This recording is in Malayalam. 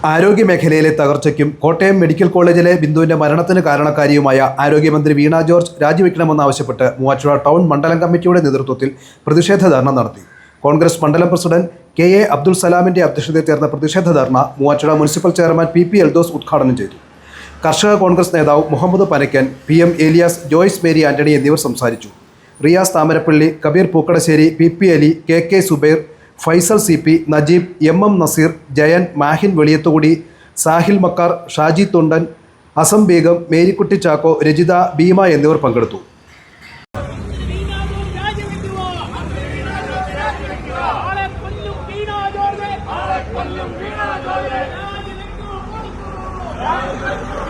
ആരോഗ്യമേഖലയിലെ തകർച്ചയ്ക്കും കോട്ടയം മെഡിക്കൽ കോളേജിലെ ബിന്ദുവിന്റെ മരണത്തിന് കാരണക്കാരിയുമായ ആരോഗ്യമന്ത്രി വീണ ജോർജ് രാജിവെക്കണമെന്നാവശ്യപ്പെട്ട് മൂവാറ്റുപുഴ ടൗൺ മണ്ഡലം കമ്മിറ്റിയുടെ നേതൃത്വത്തിൽ പ്രതിഷേധ ധർണ നടത്തി. കോൺഗ്രസ് മണ്ഡലം പ്രസിഡന്റ് കെ എ അബ്ദുൽ സലാമിന്റെ അധ്യക്ഷതയിൽ ചേർന്ന പ്രതിഷേധ ധർണ Muvattupuzha municipal chairman P Eldhose ഉദ്ഘാടനം ചെയ്തു. കർഷക കോൺഗ്രസ് നേതാവ് മുഹമ്മദ് പനക്കൻ, PM ഏലിയാസ്, ജോയ്സ് മേരി ആന്റണി എന്നിവർ സംസാരിച്ചു. Riyas Thamarappally, Kabir Pookkadassery, PP Ali, KK Zubair, Faisal CP, Najeeb, MM Naseer, Jayan, Mahin Veliyathukudy, Sahil Makkar, Shaji തുണ്ടൻ, Assam Begum, Marykutty Chacko, Rajitha, Bhima എന്നിവർ പങ്കെടുത്തു. All